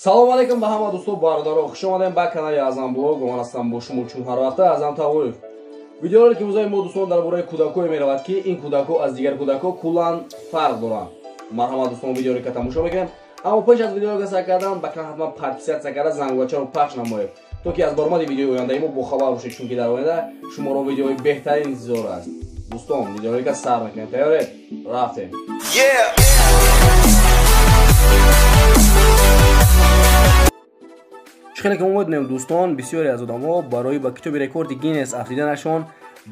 Салом алейкум ба ҳама дӯсту бародаро, хуш омадем ба канали Азам блог. Ман ҳастам бо шумо чун ҳар вақта Азам Тавоев. Видеоролики имрӯзаи мо дӯстон дар бораи кудаконе меравад ки ин кудако аз дигар кудако куллан фарқ доранд. Марҳамат дӯстон, видеоролика тамошо мекунем. Аммо пеш аз видеоролика сар кардан ба канал ҳатман подписатсия карда зангулачаро пахш намоед, то ки аз баромади видеои ояндаи мо бохабар бошед, чунки дар оянда шуморо видеои беҳтарин интизор аст. Дӯстон, видеоролика сар мекунем. Тайёред? Рафтем. خیلی که امید نیم دوستان، بسیاری از آدم‌ها برای با کتاب رکورد گینس افریدنشان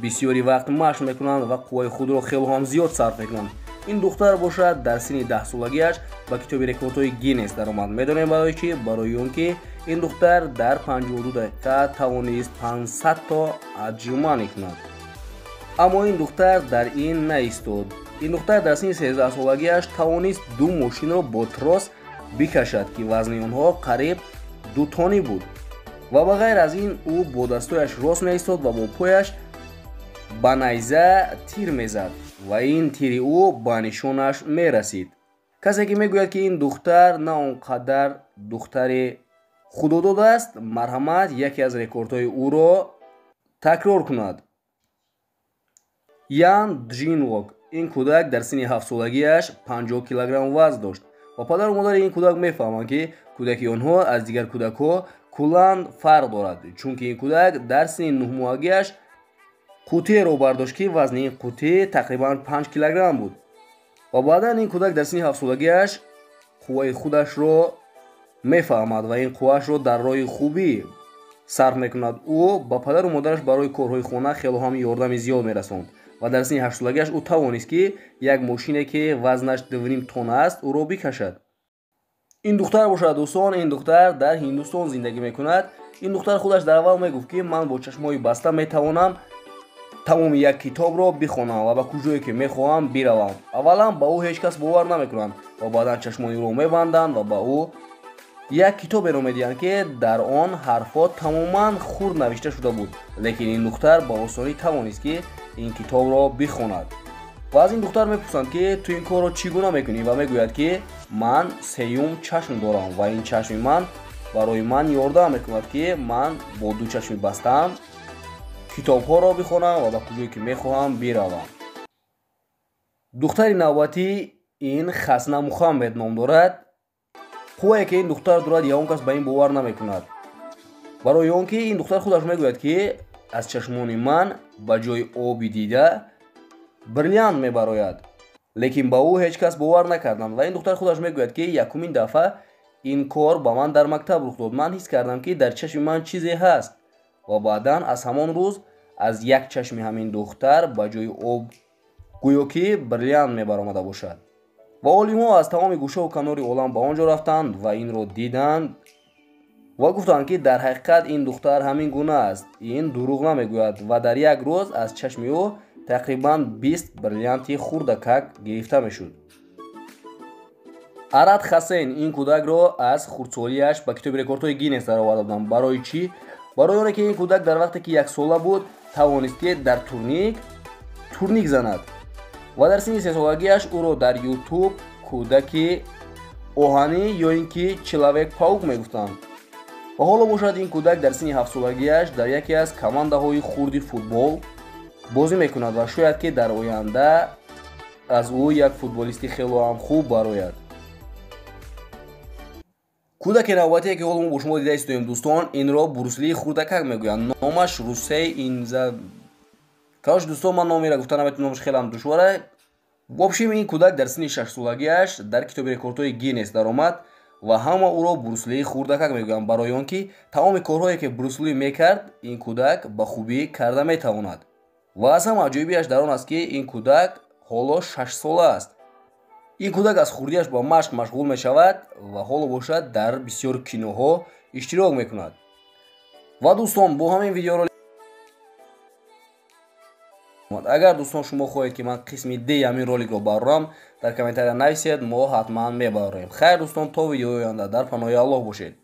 بسیاری وقت مشق میکنند و قوای خود را خیلی هم زیاد صرف میکنند. این دختر باشد در سن 10 سالگیش با کتاب رکوردهای گینس درآمد. میدونیم برای چی؟ برای اینکه این دختر در 52 دقیقه توانست 500 تا اجرام کند. اما این دختر در این نایستاد. این دختر در سن 13 سالگیش توانست 2 ماشین را با تراس بکشد که وزن آنها قریب 2 تنی بود و به غیر از این او با دستایش راست می‌ایستاد و با پایش با نیزه تیر می‌زد و این تیر او به نشانش می‌رسید. کسی که میگوید که این دختر نه آنقدر دختر خودداد است، مرحمت یکی از رکوردهای او را تکرار کند. یان درینوک، این کودک در سن 7 سالگیش 50 کیلوگرم وزن داشت و پدر و مادر این کودک میفهمند که کودکی آنها از دیگر کودک‌ها کلاً فرق دارد، چون که این کودک در سن 9 ماهگیش قوطی را برداشت که وزن این قوطی تقریباً 5 کیلوگرم بود و بعدا این کودک در سن 7 سالگیش قوای خودش را میفهمد و این قوایش را در راه خوبی صرف میکند. او با پدر و مادرش برای کارهای خانه خیلی هم یاردم زیاد میرساند و در سن 8 سالگیش او توانست که یک ماشینی که وزنش 2.5 تن است او را بکشد. این دختر باشد دوستان، این دختر در هندوستان زندگی میکند. این دختر خودش در اول میگفت که من با چشمای بسته میتوانم تمام یک کتاب را بخوانم و به کجایی که میخواهم بروم. اولا با او هیچ کس باور نمیکنند و بعدا چشمای او را میبندند و با او یک کتاب را میدهند که در آن حرفات تماما خرد نوشته شده بود، لیکن این دختر با آسانی توانست که این کتاب را بخواند. و از این دختر میپرسند که تو این کار را چگونه میکنی و میگوید که من سیوم چشم دارم و این چشم من برای من یاردم میکند که من با 2 چشم بستم کتاب ها را بخوانم و به کجایی که میخواهم بروم. دختر نوبتی این خسنه محمد نام دارد. قوایی که این دختر دارد یا اون کس به این باور نمیکند، برای آنکه این دختر خودش میگوید که از چشمان من به جای آبی دیده بریلیانت میبراید، لیکن با او هیچ کس باور نکردند و این دختر خودش میگوید که یکمین دفعه این کار با من در مکتب رخ داد. من حس کردم که در چشم من چیزی هست و بعدا از همان روز از یک چشم همین دختر به جای آب گویا که بریلیانت میبرآمده باشد. و عالم‌ها از تمام گوشه و کنار عالم به آنجا رفتند و این را دیدند و گفتند که در حقیقت این دختر همین گونه است، این دروغ نمیگوید و در یک روز از چشم او تقریباً 20 بریلیانتی خردکک گرفته میشد. арат хасен این کودک را از خردسالیش به کتاب رکوردهای گینس درآورده بودند. برای چی؟ برای آنکه این کودک در وقتی که 1 ساله بود توانست که در تورنیک زند و در سن 3 سالگیش او را در یوتیوب کودک اوهانی یا اینکه چلاوک پاوک میگفتند. و حالا باشد این کودک در سن 7 سالگیش در یکی از کماندهای خردی فوتبال بازی میکند و شاید که در آینده از او یک فوتبالیستی خیلی هم خوب برآید. کودک نوبتی که حالا ما با شما دیده استیم دوستان، این را بروسلی خردکک میگویند. نامش روسه اینزا کاش دوستان من نامی را گفتن نمیتونم، نامش خیلی هم دشواره. وابشیم این کودک در سن 6 سالگیش در کتاب رکوردهای گینس درآمد و همه او را بروسلی خردکک میگویند، برای آنکه تمام کارهایی که بروسلی میکرد این کودک به خوبی کرده میتواند. و از هم عجیبیش در آن است که این کودک حالا 6 ساله است. این کودک از خردیش با مشق مشغول می شود و حالا باشد در بسیار کینوها اشتراک میکند. و دوستان با همین ویدیو را اگر دوستان شما خواهید که من قسم دی همین رولик را ببرم در کامنت‌ها نویسید، ما حتما میبریم. خیر دوستان، تا ویدیو آینده در پناه الله باشید.